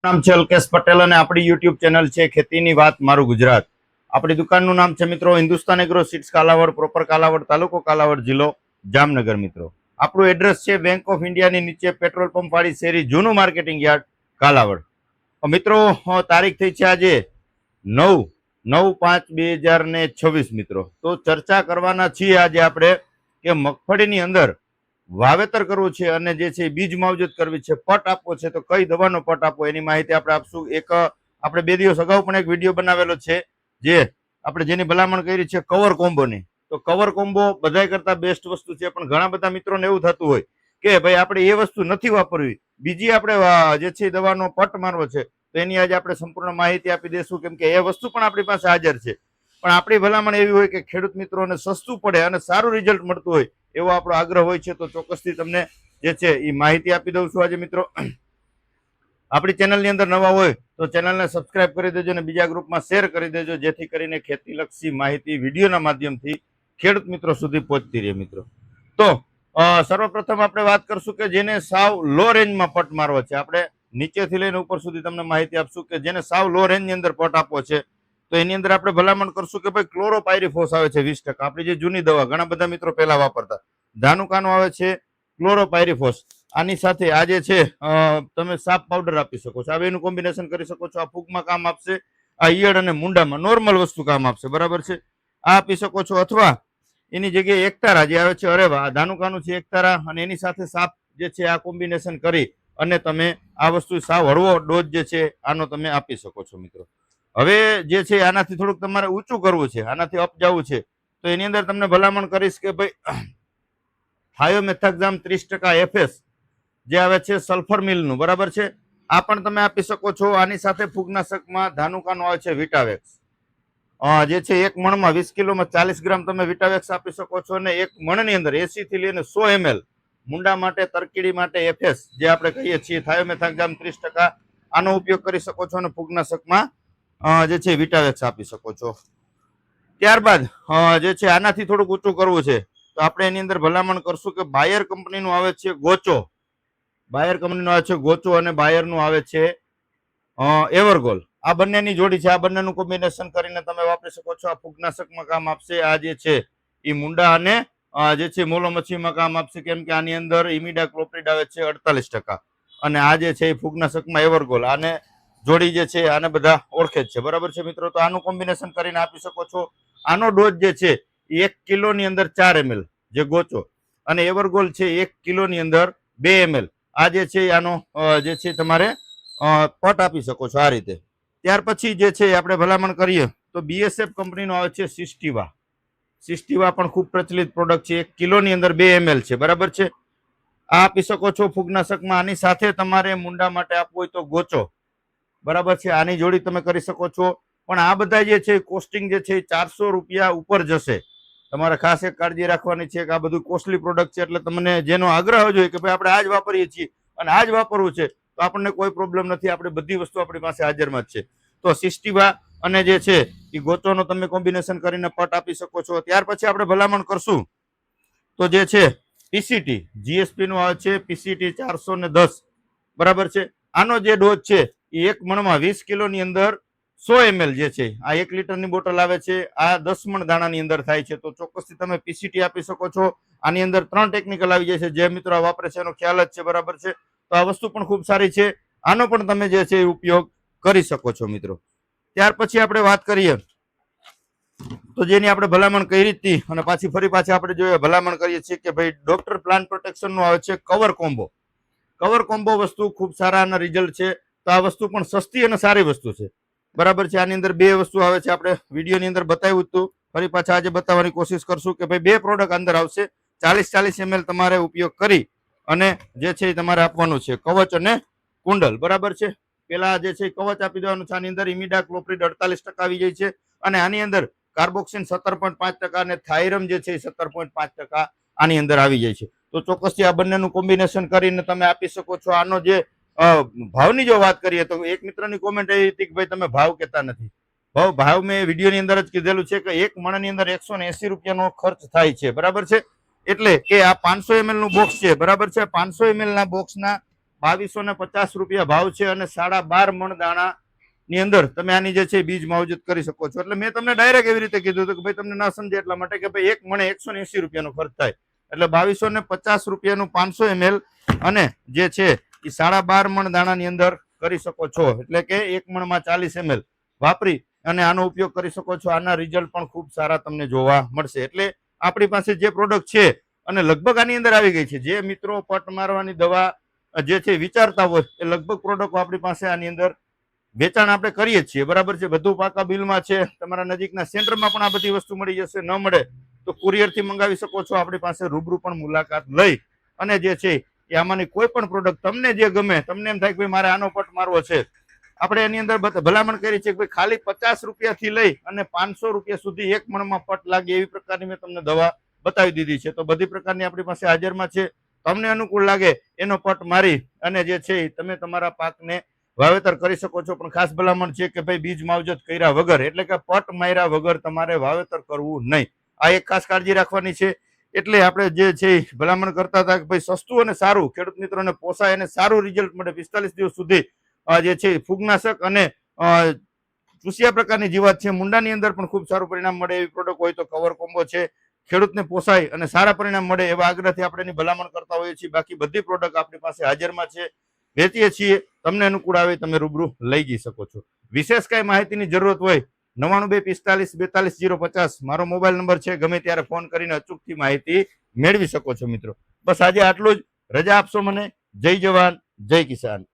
નામ છે અલ્કેશ પટેલ અને આપણી યુટ્યુબ ચેનલ છે ખેતીની વાત મારું ગુજરાત. આપણી દુકાનનું નામ છે મિત્રો Hindustan agro seeds Kalavad, proper Kalavad, તાલુકો કાલાવડ, જિલ્લો જામનગર. મિત્રો આપણું એડ્રેસ છે બેંક ઓફ ઇન્ડિયાની નીચે પેટ્રોલ પંપ વાળી શેરી, જૂનું માર્કેટિંગ યાર્ડ, કાલાવડ. મિત્રો તારીખ થઈ છે આજે 9/5/2026 મિત્રો. તો ચર્ચા કરવાના છીએ આજે આપણે કે મગફળીની અંદર વાવેતર કરવું છે અને જે છે બીજ માવજત કરવી છે, પટ આપવો છે, તો કઈ દવાનો પટ આપવો એની માહિતી આપણે આપશું. આપણે 2 દિવસ અગાઉ પણ એક વિડીયો બનાવેલો છે જે આપણે જેની ભલામણ કરી છે કવર કોમ્બોની. તો કવર કોમ્બો બધાય કરતા બેસ્ટ વસ્તુ છે, પણ ઘણા બધા મિત્રોને એવું થતું હોય કે ભાઈ આપણે એ વસ્તુ નથી વાપરવી, બીજી આપણે જે છે દવાનો પટ મારવો છે. તો એની આજે આપણે સંપૂર્ણ માહિતી આપી દઈશું, કેમ કે એ વસ્તુ પણ આપણી પાસે હાજર છે. પણ આપણી ભલામણ એવી હોય કે ખેડૂત મિત્રોને સસ્તું પડે અને સારું રિઝલ્ટ મળતું હોય એવો આપણો આગ્રહ હોય છે. તો ચોક્કસથી તમને જે છે એ માહિતી આપી દઉં છું આજે મિત્રો. આપણી ચેનલની અંદર નવા હોય તો ચેનલને સબસ્ક્રાઇબ કરી દેજો અને બીજા ગ્રુપમાં શેર કરી દેજો, જેથી કરીને ખેતીલક્ષી માહિતી વિડીયોના માધ્યમથી ખેડૂત મિત્રો સુધી પહોંચતી રહે મિત્રો. તો સર્વપ્રથમ આપણે વાત કરશું કે જેને સાવ લો રેન્જમાં પટ મારવો છે. આપણે નીચેથી લઈને ઉપર સુધી તમને માહિતી આપશું કે જેને સાવ લો રેન્જની અંદર પટ આપવો છે તો એની અંદર આપણે ભલામણ કરશું કે ભાઈ ક્લોરોપાયરીફોસ આવે છે 20%. આપણી જે જૂની દવા ઘણા બધા મિત્રો પહેલા વાપરતા, ધાનુકાનો આવે છે ક્લોરોપાયરીફોસ. આની સાથે આ જે છે તમે સાપ પાવડર આપી શકો છો. આ બેનું કોમ્બિનેશન કરી શકો છો. આ ફૂગમાં કામ આપશે, આ ઈયળ અને મુંડામાં નોર્મલ વસ્તુ કામ આપશે, બરાબર છે. આ આપી શકો છો, અથવા એની જગ્યાએ એકતારા જે આવે છે, અરેવા ધાનુકાનું છે એકતારા, અને એની સાથે સાપ જે છે આ કોમ્બિનેશન કરી અને તમે આ વસ્તુ સાવ હળવો ડોઝ જે છે આનો તમે આપી શકો છો મિત્રો. હવે જે છે આનાથી થોડુંક તમારે ઊંચું કરવું છે, આનાથી અપ જવું છે, તો એની અંદર તમને ભલામણ કરીશ કે ભાઈ થાયોમેથાક્ઝામ 30% FS જે આવે છે સલ્ફર મિલનું, બરાબર છે. આ પણ તમે આપી શકો છો. આની સાથે ફૂગનાશકમાં ધાનુકાનો આવે છે વિટાવેક્સ, જે છે 1 મણમાં 20 કિલોમાં 40 ગ્રામ તમે વિટાવેક્સ આપી શકો છો. અને 1 મણની અંદર 80 થી લઈને 100 ml મુંડા માટે, તરકીડી માટે FS જે આપણે કહીએ છીએ થાયોમેથાક્ઝામ 30% આનો ઉપયોગ કરી શકો છો. અને ફૂગનાશકમાં જે છે વિટાવેક્સ આપી શકો છો. ત્યારબાદ જે છે આનાથી થોડુંક ઊંચું કરવું છે તો આપણે એની અંદર ભલામણ કરશું કે બાયર કંપનીનું આવે છે ગોચો, બાયર કંપનીનું આવે છે ગોચો, અને બાયરનું આવે છે એવરગોલ. આ બંનેની જોડી છે, આ બંનેનું કોમ્બિનેશન કરીને તમે વાપરી શકો છો. આ ફૂગનાશકમાં કામ આપશે, આ જે છે એ મુંડા અને જે છે મોલો મચ્છીમાં કામ આપશે, કેમ કે આની અંદર ઇમિડાક્લોપ્રિડ આવે છે 48%, અને આ જે છે એ ફૂગનાશકમાં એવરગોલ. આને જોડી જે છે આને બધા ઓળખે જ છે, બરાબર છે મિત્રો. તો આનું કોમ્બિનેશન કરીને આપી શકો છો. આનો ડોઝ જે છે એ 1 કિલોની અંદર 4 ml જે ગોચો, અને એવરગોલ છે 1 કિલોની અંદર 2 ml. આ જે છે આનો જે છે તમારે પટ આપી શકો છો આ રીતે. ત્યાર પછી જે છે આપણે ભલામણ કરીએ તો BSF કંપનીનો આવે છે સિસ્ટીવા. સિસ્ટીવા પણ ખૂબ પ્રચલિત પ્રોડક્ટ છે, 1 કિલોની અંદર 2 ml છે, બરાબર છે. આ આપી શકો છો ફૂગનાશકમાં. આની સાથે તમારે મુંડા માટે આપવું હોય તો ગોચો, બરાબર છે. આની જોડી તમે કરી શકો છો. પણ આ બધા જે છે કોસ્ટિંગ જે છે 400 રૂપિયા ઉપર જશે. તમારે ખાસ એક કાળજી રાખવાની છે કે આ બધું કોસ્ટલી પ્રોડક્ટ છે, એટલે તમને જેનો આગ્રહ જોઈએ કે ભાઈ આપણે આ જ વાપરીએ છીએ અને આ જ વાપરવું છે, તો આપણને કોઈ પ્રોબ્લેમ નથી. આપણે બધી વસ્તુ આપણી પાસે હાજરમાં જ છે. તો સિસ્ટીવા અને જે છે એ ગોચોનો તમે કોમ્બિનેશન કરીને પટ આપી શકો છો. ત્યાર પછી આપણે ભલામણ કરશું તો જે છે PCT GSP નું આવે છે PCT 410, બરાબર છે. આનો જે ડોઝ છે એ 1 મણમાં 20 કિલોની અંદર 100 ml જે છે, આ 1 લીટરની બોટલ આવે છે, આ 10 મણ દાણાની અંદર થાય છે. તો ચોક્કસથી તમે PCT આપી શકો છો. આની અંદર 3 ટેકનિકલ આવી જાય છે, જે મિત્રો વાપરે છે એનો ખ્યાલ જ છે, બરાબર છે. તો આ વસ્તુ પણ ખૂબ સારી છે, આનો પણ તમે જે છે ઉપયોગ કરી શકો છો મિત્રો. ત્યાર પછી આપણે વાત કરીએ તો જેની આપણે ભલામણ કરી હતી અને ફરી પાછા આપણે જોઈએ ભલામણ કરીએ છીએ કે ભાઈ ડોક્ટર પ્લાન્ટ પ્રોટેક્શન નું આવે છે કવર કોમ્બો. કવર કોમ્બો વસ્તુ ખૂબ સારા રિઝલ્ટ છે. તો આ વસ્તુ પણ સસ્તી અને સારી વસ્તુ છે, બરાબર છે. આની અંદર 2 વસ્તુ આવે છે, આપણે વિડીયોની અંદર બતાવ્યું હતું, ફરી પાછા આજે બતાવવાની કોશિશ કરશું કે ભાઈ 2 પ્રોડક્ટ અંદર આવશે. 40 ml તમારે ઉપયોગ કરી અને જે છે તમારે આપવાનું છે કવચ અને કુંડલ, બરાબર છે. પેલા જે છે કવચ આપી દેવાનું છે. આની અંદર ઇમિડાક્લોપ્રિડ 48% આવી જાય છે, અને આની અંદર કાર્બોક્સિન 17.5% અને થાઇરમ જે છે 17.5% આની અંદર આવી જાય છે. તો ચોક્કસથી આ બંનેનું કોમ્બિનેશન કરીને તમે આપી શકો છો. આનો જે ભાવની જો વાત કરીએ તો એક મિત્રની કોમેન્ટ એવી હતી કે ભાઈ તમે ભાવ કહેતા નથી. ભાવ મેં વિડીયોની અંદર જ કીધેલું છે કે 1 મણની અંદર 180 રૂપિયાનો ખર્ચ થાય છે, બરાબર છે. એટલે કે આ 500 ml નું બોક્સ છે, બરાબર છે. 500 ml ના બોક્સના ₹2250 ભાવ છે અને 12.5 મણ દાણા ની અંદર તમે આની જે છે બીજ માવજત કરી શકો છો. એટલે મેં તમને ડાયરેક્ટ એવી રીતે કીધું હતું કે ભાઈ તમને ના સમજે એટલા માટે કે ભાઈ એક મણે ₹180 ખર્ચ થાય, એટલે ₹2250 500 ml અને જે છે એ 12.5 મણ દાણાની અંદર કરી શકો છો. એટલે કે એક મણમાં 40 ml વાપરી અને આનો ઉપયોગ કરી શકો છો. આના રિઝલ્ટ પણ ખૂબ સારા તમને જોવા મળશે. એટલે આપણી પાસે જે પ્રોડક્ટ છે અને લગભગ આની અંદર આવી ગઈ છે. જે મિત્રો પટ મારવાની દવા જે છે વિચારતા હોય એ લગભગ પ્રોડક્ટ આપણી પાસે આની અંદર વેચાણ આપણે કરીએ જ છીએ, બરાબર છે. બધું પાકા બિલમાં છે. તમારા નજીકના સેન્ટરમાં પણ આ બધી વસ્તુ મળી જશે. ન મળે તો કુરિયરથી મંગાવી શકો છો. આપણી પાસે રૂબરૂ પણ મુલાકાત લઈ અને જે છે એ આમાંની કોઈ પણ પ્રોડક્ટ તમને જે ગમે, તમને એમ થાય કે ભાઈ મારે આનો પટ મારવો છે, આપણે એની અંદર ભલામણ કરી છે કે ભાઈ ખાલી ₹50 થી લઈ અને ₹500 સુધી એક મણમાં પટ લાગે એવી પ્રકારની મેં તમને દવા બતાવી દીધી છે. તો બધી પ્રકારની આપણી પાસે હાજરમાં છે. તમને અનુકૂળ લાગે એનો પટ મારી અને જે છે તમે તમારા પાકને વાવેતર કરી શકો છો. પણ ખાસ ભલામણ છે કે ભાઈ બીજ માવજત કર્યા વગર, એટલે કે પટ માર્યા વગર તમારે વાવેતર કરવું નહીં. આ એક ખાસ કાળજી રાખવાની છે. એટલે આપણે જે છે ભલામણ કરતા હતા કે ભાઈ સસ્તું અને સારું, ખેડૂત મિત્રોને પોસાય અને સારું રિઝલ્ટ મળે 45 દિવસ સુધી જે છે ફૂગનાશક અને ચૂસિયા પ્રકારની જીવાત છે મુંડાની અંદર પણ ખૂબ સારું પરિણામ મળે એવી પ્રોડક્ટ હોય તો કવર કોમ્બો છે. ખેડૂતને પોસાય અને સારા પરિણામ મળે એવા આગ્રહથી આપણે એની ભલામણ કરતા હોઈએ છીએ. બાકી બધી પ્રોડક્ટ આપણી પાસે હાજરમાં છે, વેચીએ છીએ. તમને અનુકૂળ આવે તમે રૂબરૂ લઈ જઈ શકો છો. વિશેષ કઈ માહિતીની જરૂરત હોય 9245424050 મારો મોબાઈલ નંબર છે. ગમે ત્યારે ફોન કરીને અચૂકથી માહિતી મેળવી શકો છો મિત્રો. બસ આજે આટલું જ. રજા આપશો મને. જય જવાન જય કિસાન.